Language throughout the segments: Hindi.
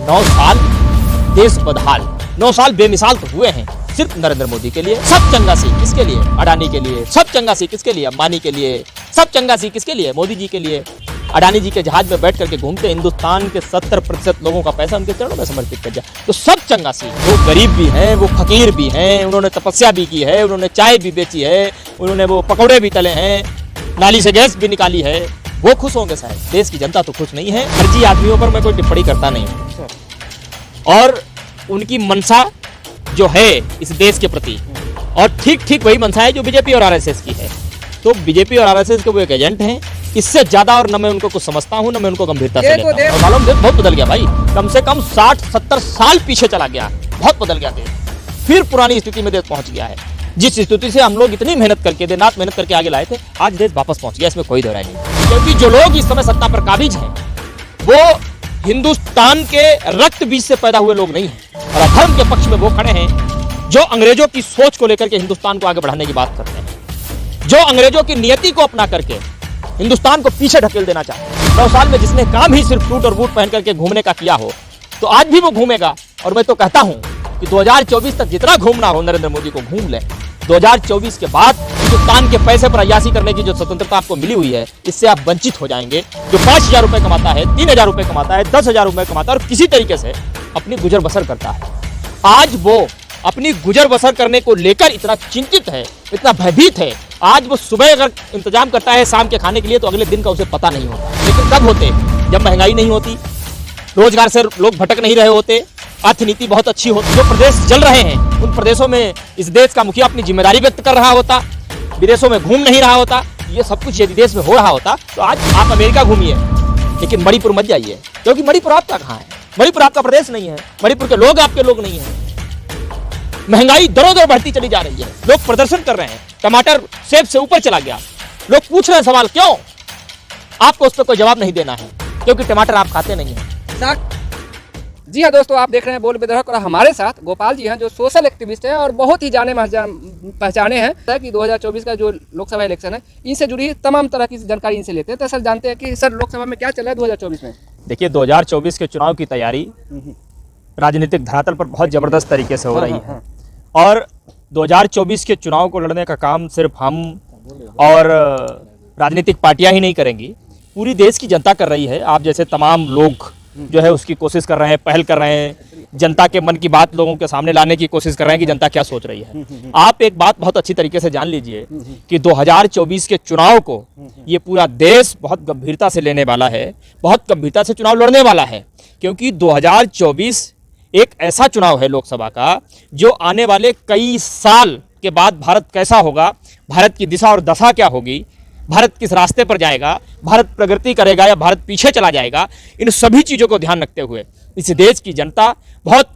9 साल देश बदहाल, 9 साल बेमिसाल तो हुए हैं सिर्फ नरेंद्र मोदी के लिए। सब चंगासी किसके लिए? अडानी के लिए। सब चंगासी किसके लिए? अंबानी के लिए। सब चंगासी किसके लिए? मोदी जी के लिए। अडानी जी के जहाज में बैठ करके घूमते, हिंदुस्तान के 70% लोगों का पैसा उनके चरणों में समर्पित कर दिया। तो सब चंगासी, वो गरीब भी हैं, वो फकीर भी हैं, उन्होंने तपस्या भी की है, उन्होंने चाय भी बेची है, उन्होंने वो पकौड़े भी तले हैं, नाली से गैस भी निकाली है, वो खुश होंगे शायद। देश की जनता तो खुश नहीं है। फर्जी आदमियों पर मैं कोई टिप्पणी करता नहीं हूँ, और उनकी मनसा जो है इस देश के प्रति, और ठीक ठीक वही मनसा है जो बीजेपी और आरएसएस की है। तो बीजेपी और आरएसएस के वो एक एजेंट हैं, इससे ज्यादा और न मैं उनको कुछ समझता हूँ, न मैं उनको गंभीरता से लेता हूँ। मालूम देश बहुत बदल गया भाई, कम से कम 60-70 साल पीछे चला गया, बहुत बदल गया देश, फिर पुरानी स्थिति में देश पहुंच गया है। जिस स्थिति से हम लोग इतनी मेहनत करके, दिन रात मेहनत करके आगे लाए थे, आज देश वापस पहुंच गया, इसमें कोई दो राय नहीं। क्योंकि जो लोग इस समय सत्ता पर काबिज हैं, वो हिंदुस्तान के रक्त बीज से पैदा हुए लोग नहीं हैं, और अधर्म के पक्ष में वो खड़े हैं जो अंग्रेजों की सोच को लेकर के हिंदुस्तान को आगे बढ़ाने की बात करते हैं, जो अंग्रेजों की नियति को अपना करके हिंदुस्तान को पीछे ढकेल देना चाहते हैं। 9 साल में जिसने काम ही सिर्फ सूट और बूट पहन करके घूमने का किया हो, तो आज भी वो घूमेगा। और मैं तो कहता हूं कि 2024 तक जितना घूमना हो नरेंद्र मोदी को घूम ले। 2024 के बाद हिंदुस्तान के पैसे पर अय्याशी करने की जो स्वतंत्रता आपको मिली हुई है, इससे आप वंचित हो जाएंगे। जो 5,000 रुपए कमाता है, 3,000 रुपए कमाता है, 10,000 रुपए कमाता है और किसी तरीके से अपनी गुजर बसर करता है, आज वो अपनी गुजर बसर करने को लेकर इतना चिंतित है, इतना भयभीत है। आज वो सुबह अगर इंतजाम करता है शाम के खाने के लिए, तो अगले दिन का उसे पता नहीं होता। लेकिन कब होते? जब महंगाई नहीं होती, रोजगार से लोग भटक नहीं रहे होते, अर्थनीति बहुत अच्छी होती, जो प्रदेश चल रहे हैं उन प्रदेशों में इस देश का मुखिया अपनी जिम्मेदारी व्यक्त कर रहा होता, विदेशों में घूम नहीं रहा होता। ये सब कुछ यदि देश में हो रहा होता तो आज आप अमेरिका घूमिए, लेकिन मणिपुर मत जाइए, क्योंकि मणिपुर आपका कहाँ है? मणिपुर आपका प्रदेश नहीं है, मणिपुर के लोग आपके लोग नहीं है। महंगाई दरों दर बढ़ती चली जा रही है, लोग प्रदर्शन कर रहे हैं, टमाटर सेब से ऊपर चला गया, लोग पूछ रहे हैं सवाल क्यों? आपको उस पर कोई जवाब नहीं देना है, क्योंकि टमाटर आप खाते नहीं हैं। जी हाँ दोस्तों, आप देख रहे हैं बोल विधायक, और हमारे साथ गोपाल जी हैं जो सोशल एक्टिविस्ट हैं और बहुत ही जाने पहचाने हैं कि 2024 का जो लोकसभा इलेक्शन है, इनसे जुड़ी तमाम तरह की जानकारी इनसे लेते हैं। तो सर जानते हैं कि सर लोकसभा में क्या चल रहा है 2024 में? देखिए, 2024 के चुनाव की तैयारी राजनीतिक धरातल पर बहुत जबरदस्त तरीके से हो रही है, और 2024 के चुनाव को लड़ने का काम सिर्फ हम और राजनीतिक पार्टियां ही नहीं करेंगी, पूरी देश की जनता कर रही है। आप जैसे तमाम लोग जो है उसकी कोशिश कर रहे हैं, पहल कर रहे हैं, जनता के मन की बात लोगों के सामने लाने की कोशिश कर रहे हैं कि जनता क्या सोच रही है। आप एक बात बहुत अच्छी तरीके से जान लीजिए कि 2024 के चुनाव को ये पूरा देश बहुत गंभीरता से लेने वाला है, बहुत गंभीरता से चुनाव लड़ने वाला है, क्योंकि 2024 एक ऐसा चुनाव है लोकसभा का जो आने वाले कई साल के बाद भारत कैसा होगा, भारत की दिशा और दशा क्या होगी, भारत किस रास्ते पर जाएगा, भारत प्रगति करेगा या भारत पीछे चला जाएगा, इन सभी चीज़ों को ध्यान रखते हुए इस देश की जनता बहुत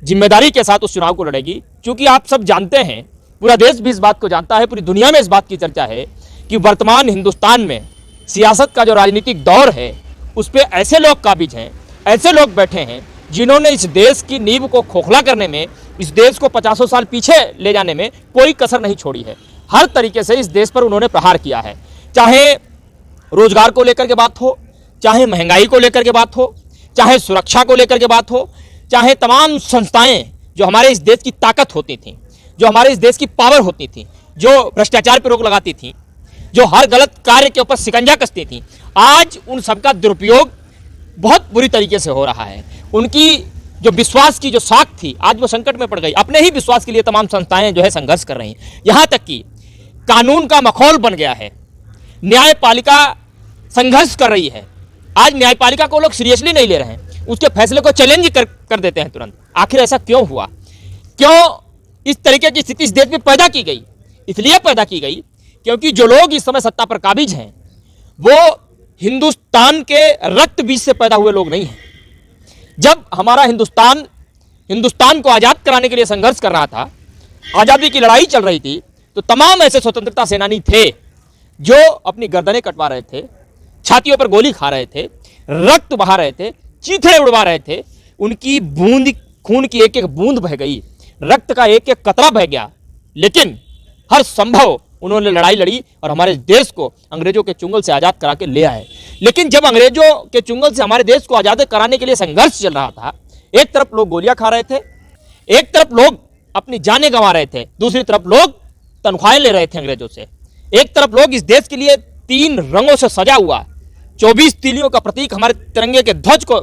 जिम्मेदारी के साथ उस चुनाव को लड़ेगी। क्योंकि आप सब जानते हैं, पूरा देश भी इस बात को जानता है, पूरी दुनिया में इस बात की चर्चा है कि वर्तमान हिंदुस्तान में सियासत का जो राजनीतिक दौर है उस पर ऐसे लोग काबिज हैं, ऐसे लोग बैठे हैं जिन्होंने इस देश की नींव को खोखला करने में, इस देश को 50 साल पीछे ले जाने में कोई कसर नहीं छोड़ी है। हर तरीके से इस देश पर उन्होंने प्रहार किया है, चाहे रोजगार को लेकर के बात हो, चाहे महंगाई को लेकर के बात हो, चाहे सुरक्षा को लेकर के बात हो, चाहे तमाम संस्थाएं जो हमारे इस देश की ताकत होती थी, जो हमारे इस देश की पावर होती थी, जो भ्रष्टाचार पर रोक लगाती थी, जो हर गलत कार्य के ऊपर शिकंजा कसती थी, आज उन सबका दुरुपयोग बहुत बुरी तरीके से हो रहा है। उनकी जो विश्वास की जो साख थी, आज वो संकट में पड़ गई। अपने ही विश्वास के लिए तमाम संस्थाएं जो है संघर्ष कर रही हैं, यहाँ तक कि कानून का माहौल बन गया है, न्यायपालिका संघर्ष कर रही है। आज न्यायपालिका को लोग सीरियसली नहीं ले रहे हैं, उसके फैसले को चैलेंज कर देते हैं तुरंत। आखिर ऐसा क्यों हुआ? क्यों इस तरीके की स्थिति इस देश में पैदा की गई? इसलिए पैदा की गई क्योंकि जो लोग इस समय सत्ता पर काबिज हैं वो हिंदुस्तान के रक्त बीज से पैदा हुए लोग नहीं हैं। जब हमारा हिंदुस्तान को आज़ाद कराने के लिए संघर्ष कर रहा था, आज़ादी की लड़ाई चल रही थी, तो तमाम ऐसे स्वतंत्रता सेनानी थे जो अपनी गर्दनें कटवा रहे थे, छातियों पर गोली खा रहे थे, रक्त बहा रहे थे, चीथड़े उड़वा रहे थे। उनकी बूंद खून की एक एक बूंद बह गई, रक्त का एक एक कतरा बह गया, लेकिन हर संभव उन्होंने लड़ाई लड़ी और हमारे देश को अंग्रेजों के चुंगल से आज़ाद करा के ले आए। लेकिन जब अंग्रेजों के चुंगल से हमारे देश को आज़ाद कराने के लिए संघर्ष चल रहा था, एक तरफ लोग गोलियां खा रहे थे, एक तरफ लोग अपनी जानें गंवा रहे थे, दूसरी तरफ लोग तनख्वाहें ले रहे थे अंग्रेजों से। एक तरफ लोग इस देश के लिए 3 रंगों से सजा हुआ 24 तीलियों का प्रतीक हमारे तिरंगे के ध्वज को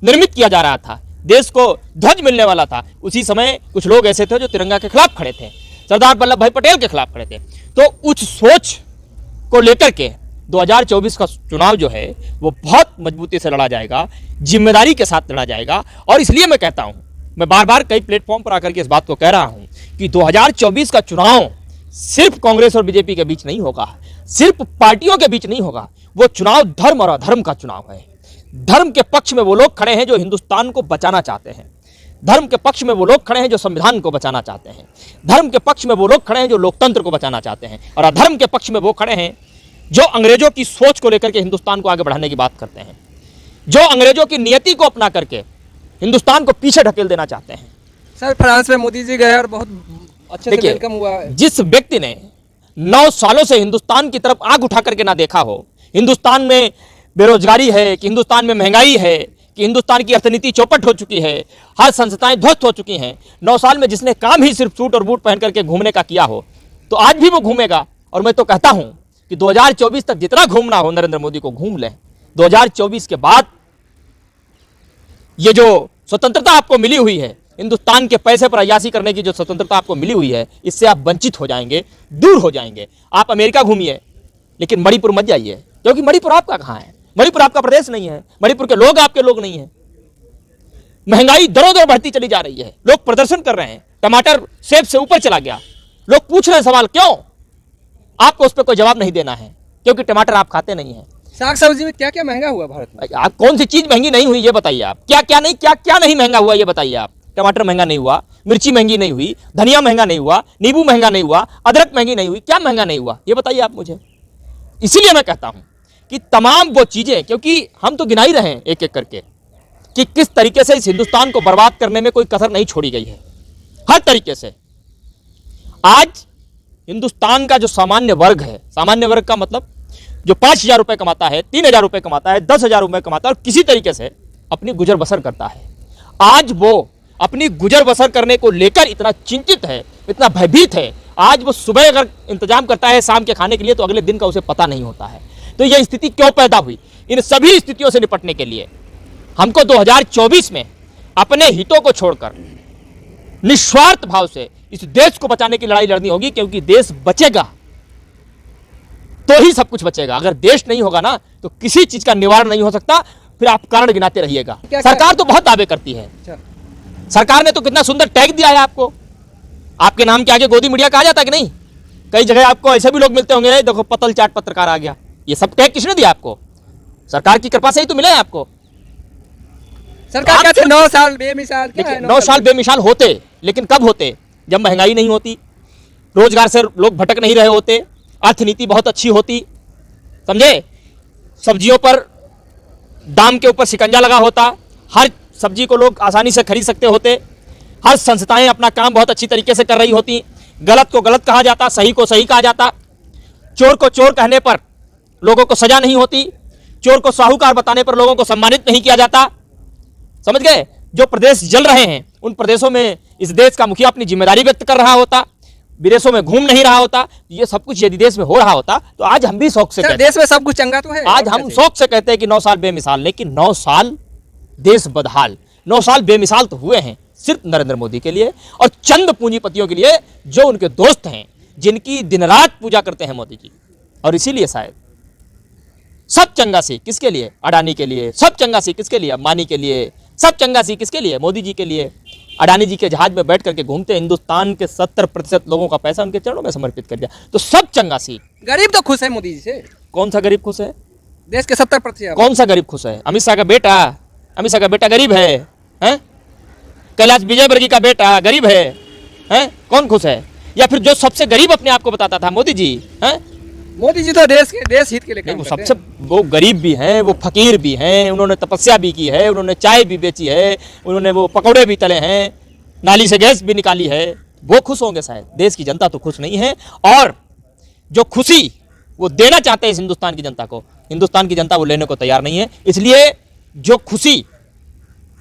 निर्मित किया जा रहा था, देश को ध्वज मिलने वाला था। उसी समय कुछ लोग ऐसे थे जो तिरंगा के खिलाफ खड़े थे, सरदार वल्लभ भाई पटेल के खिलाफ खड़े थे। तो उस सोच को लेकर के 2024 का चुनाव जो है वो बहुत मजबूती से लड़ा जाएगा, जिम्मेदारी के साथ लड़ा जाएगा। और इसलिए मैं कहता हूं, मैं बार बार कई प्लेटफॉर्म पर आकर के इस बात को कह रहा हूं कि 2024 का चुनाव सिर्फ कांग्रेस और बीजेपी के बीच नहीं होगा, सिर्फ पार्टियों के बीच नहीं होगा। वो चुनाव धर्म और अधर्म का चुनाव है। धर्म के पक्ष में वो लोग खड़े हैं जो हिंदुस्तान को बचाना चाहते हैं, धर्म के पक्ष में वो लोग खड़े हैं जो संविधान को बचाना चाहते हैं, धर्म के पक्ष में वो लोग खड़े हैं जो लोकतंत्र को बचाना चाहते हैं, और अधर्म के पक्ष में वो खड़े हैं जो अंग्रेजों की सोच को लेकर के हिंदुस्तान को आगे बढ़ाने की बात करते हैं, जो अंग्रेजों की नियति को अपना करके हिंदुस्तान को पीछे ढकेल देना चाहते हैं। सर, फ्रांस में मोदी जी गए और बहुत अच्छे से वेलकम हुआ है। जिस व्यक्ति ने 9 सालों से हिंदुस्तान की तरफ आंख उठा करके ना देखा हो, हिंदुस्तान में बेरोजगारी है, कि हिंदुस्तान में महंगाई है, कि हिंदुस्तान की अर्थनीति चौपट हो चुकी है, हर संस्थाएं ध्वस्त हो चुकी हैं, 9 साल में जिसने काम ही सिर्फ सूट और बूट पहन करके घूमने का किया हो, तो आज भी वो घूमेगा। और मैं तो कहता हूं कि 2024 तक जितना घूमना हो नरेंद्र मोदी को घूम लें। 2024 के बाद ये जो स्वतंत्रता आपको मिली हुई है, हिंदुस्तान के पैसे पर अय्याशी करने की जो स्वतंत्रता आपको मिली हुई है, इससे आप वंचित हो जाएंगे, दूर हो जाएंगे। आप अमेरिका घूमिए, लेकिन मणिपुर मत जाइए, क्योंकि मणिपुर आपका कहाँ है? मणिपुर आपका प्रदेश नहीं है, मणिपुर के लोग आपके लोग नहीं हैं। महंगाई दरों दर बढ़ती चली जा रही है, लोग प्रदर्शन कर रहे हैं, टमाटर सेब से ऊपर चला गया। लोग पूछ रहे हैं सवाल, क्यों? आपको उस पर कोई जवाब नहीं देना है, क्योंकि टमाटर आप खाते नहीं हैं। साग सब्जी में क्या क्या महंगा हुआ भारत में? आप कौन सी चीज महंगी नहीं हुई ये बताइए। आप क्या क्या नहीं महंगा हुआ ये बताइए। आप टमाटर महंगा नहीं हुआ, मिर्ची महंगी नहीं हुई, धनिया महंगा नहीं हुआ, नींबू महंगा नहीं हुआ, अदरक महंगी नहीं हुई, क्या महंगा नहीं हुआ ये बताइए आप मुझे। इसीलिए मैं कहता हूं कि तमाम वो चीजें, क्योंकि हम तो गिना ही रहे हैं एक एक करके कि किस तरीके से इस हिंदुस्तान को बर्बाद करने में कोई कसर नहीं छोड़ी गई है, हर तरीके से। आज हिंदुस्तान का जो सामान्य वर्ग है, सामान्य वर्ग का मतलब जो 5,000 रुपए कमाता है, 3,000 रुपए कमाता है, 10,000 रुपए कमाता है और किसी तरीके से अपनी गुजर बसर करता है, आज वो अपनी गुजर बसर करने को लेकर इतना चिंतित है, इतना भयभीत है। आज वो सुबह अगर इंतजाम करता है शाम के खाने के लिए, तो अगले दिन का उसे पता नहीं होता है। तो यह स्थिति क्यों पैदा हुई? इन सभी स्थितियों से निपटने के लिए हमको 2024 में अपने हितों को छोड़कर निस्वार्थ भाव से इस देश को बचाने की लड़ाई लड़नी होगी, क्योंकि देश बचेगा तो ही सब कुछ बचेगा। अगर देश नहीं होगा ना, तो किसी चीज का निवारण नहीं हो सकता। फिर आप कारण गिनाते रहिएगा। सरकार तो बहुत दावे करती है, सरकार ने तो कितना सुंदर टैग दिया है आपको, आपके नाम के आगे गोदी मीडिया कहा जाता है कि नहीं? कई जगह आपको ऐसे भी लोग मिलते होंगे, देखो पतल चाट पत्रकार आ गया। ये सब टैग किसने दिया आपको? सरकार की कृपा से ही तो मिले हैं आपको। सरकार कहते हैं 9 साल बेमिसाल। 9 साल बेमिसाल होते, लेकिन कब होते? जब महंगाई नहीं होती, रोजगार से लोग भटक नहीं रहे होते, अर्थनीति बहुत अच्छी होती, समझे, सब्जियों पर दाम के ऊपर शिकंजा लगा होता, हर सब्जी को लोग आसानी से खरीद सकते होते, हर संस्थाएं अपना काम बहुत अच्छी तरीके से कर रही होती, गलत को गलत कहा जाता, सही को सही कहा जाता, चोर को चोर कहने पर लोगों को सजा नहीं होती, चोर को साहूकार बताने पर लोगों को सम्मानित नहीं किया जाता। समझ गए? जो प्रदेश जल रहे हैं उन प्रदेशों में इस देश का मुखिया अपनी जिम्मेदारी व्यक्त कर रहा होता, विदेशों में घूम नहीं रहा होता। ये सब कुछ यदि देश में हो रहा होता तो आज हम भी शौक से कहते, देश में सब कुछ चंगा तो है, आज हम शौक से कहते हैं कि 9 साल बेमिसाल, लेकिन 9 साल देश बदहाल, 9 साल बेमिसाल तो हुए हैं सिर्फ नरेंद्र मोदी के लिए और चंद पूंजीपतियों के लिए जो उनके दोस्त हैं, जिनकी दिन रात पूजा करते हैं मोदी जी। और इसीलिए शायद सब चंगासी किसके लिए? अडानी के लिए। सब चंगासी किसके लिए? अंबानी के लिए। सब चंगासी किसके लिए? मोदी जी के लिए। अडानी जी के जहाज में बैठ करके घूमते, हिंदुस्तान के 70% लोगों का पैसा उनके चरणों में समर्पित कर दिया। तो सब चंगासी। गरीब तो खुश है मोदी जी से। कौन सा गरीब खुश है? देश के 70%। कौन सा गरीब खुश है? अमित शाह का बेटा? अमित शाह का बेटा गरीब है? हैं? कैलाश विजयवर्गीय का बेटा गरीब है? हैं? कौन खुश है? या फिर जो सबसे गरीब अपने आप को बताता था मोदी जी, हैं? मोदी जी तो देश हित के लिए काम करते हैं। सबसे वो गरीब भी हैं, वो फकीर भी हैं, उन्होंने तपस्या भी की है, उन्होंने चाय भी बेची है, उन्होंने वो पकौड़े भी तले हैं, नाली से गैस भी निकाली है। वो खुश होंगे शायद, देश की जनता तो खुश नहीं है। और जो खुशी वो देना चाहते हैं इस हिंदुस्तान की जनता को, हिंदुस्तान की जनता वो लेने को तैयार नहीं है। इसलिए जो खुशी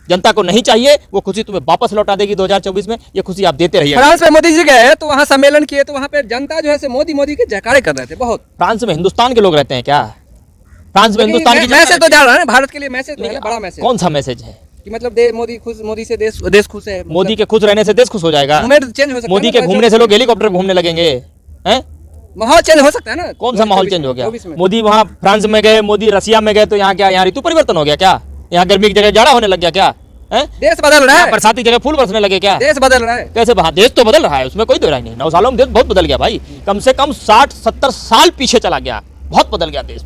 जनता को नहीं चाहिए वो खुशी तुम्हें वापस लौटा देगी 2024 में। ये खुशी आप देते रहिए। फ्रांस में मोदी जी गए तो वहाँ सम्मेलन किए, तो वहाँ पे जनता जो है से मोदी मोदी के जयकारे कर रहे थे बहुत। फ्रांस में हिंदुस्तान के लोग रहते हैं क्या? फ्रांस में हिंदुस्तान की मैसेज तो जा रहा है ना भारत के लिए, मैसेज तो है ना, बड़ा मैसेज। कौन सा मैसेज है कि मतलब मोदी खुश, मोदी से देश खुश है। मोदी के खुश रहने से देश खुश हो जाएगा? चेंज हो सकता है, मोदी के घूमने से लोग हेलीकॉप्टर घूमने लगेंगे हैं? माहौल चेंज हो सकता है ना। कौन सा माहौल चेंज हो गया? 24 में। मोदी वहाँ फ्रांस में गए, मोदी रसिया में गए, तो यहाँ क्या, यहाँ ऋतु परिवर्तन हो गया क्या? यहाँ गर्मी की जगह जाड़ा होने लग गया क्या? देश बदल रहा है, बरसात की जगह फूल बरसने लगे क्या? देश बदल रहा है। कैसे? देश तो बदल रहा है, उसमें कोई दो राय नहीं। 9 सालों में देश बहुत बदल गया भाई, कम से कम 60-70 साल पीछे चला गया, बहुत बदल गया देश।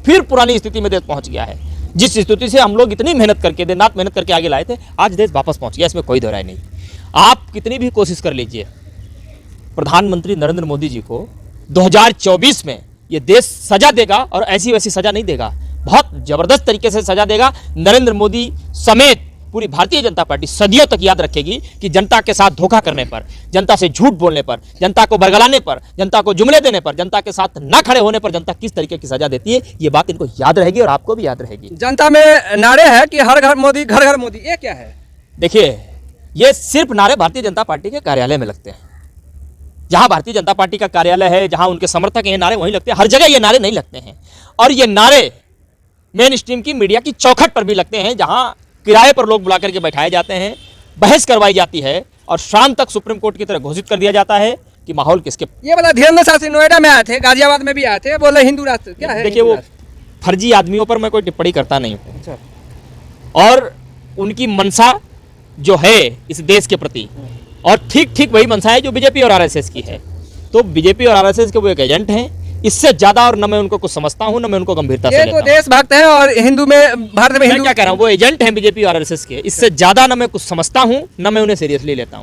फिर पुरानी स्थिति में देश पहुंच गया है। जिस स्थिति से हम लोग इतनी मेहनत करके, दिन रात मेहनत करके आगे लाए थे, आज देश वापस पहुंच गया, इसमें कोई दो राय नहीं। आप कितनी भी कोशिश कर लीजिए, प्रधानमंत्री नरेंद्र मोदी जी को 2024 में ये देश सजा देगा, और ऐसी वैसी सजा नहीं देगा, बहुत जबरदस्त तरीके से सजा देगा। नरेंद्र मोदी समेत पूरी भारतीय जनता पार्टी सदियों तक याद रखेगी कि जनता के साथ धोखा करने पर, जनता से झूठ बोलने पर, जनता को बरगलाने पर, जनता को जुमले देने पर, जनता के साथ ना खड़े होने पर जनता किस तरीके की सजा देती है। ये बात इनको याद रहेगी और आपको भी याद रहेगी। जनता में नारे है कि हर घर मोदी, घर घर मोदी, ये क्या है? देखिए, ये सिर्फ नारे भारतीय जनता पार्टी के कार्यालय में लगते हैं। जहां भारतीय जनता पार्टी का कार्यालय है, जहां उनके समर्थक ये नारे वहीं लगते हैं, हर जगह ये नारे नहीं लगते हैं। और ये नारे मेन स्ट्रीम की मीडिया की चौखट पर भी लगते हैं, जहां किराए पर लोग बुला करके बैठाए जाते हैं, बहस करवाई जाती है और शाम तक सुप्रीम कोर्ट की तरह घोषित कर दिया जाता है कि माहौल किसके। ये वाला धीरेन्द्र शास्त्री नोएडा में आए थे, गाजियाबाद में भी आए थे, बोले हिंदू राष्ट्र क्या है? देखिए, वो फर्जी आदमियों पर मैं कोई टिप्पणी करता नहीं हूँ, अच्छा। और उनकी मंशा जो है इस देश के प्रति, और ठीक ठीक वही मंशा है जो बीजेपी और आरएसएस की है। तो बीजेपी और आरएसएस के वो एक एजेंट हैं, इससे ज्यादा और न मैं उनको कुछ समझता हूं, न मैं उनको गंभीरता से लेता हूं। देशभक्त हैं और हिंदू में, भारत में मैं हिंदू क्या कह रहा हूं, वो एजेंट हैं बीजेपी और आरएसएस के, इससे ज्यादा न मैं कुछ समझता हूं, न मैं उन्हें सीरियसली लेता हूं।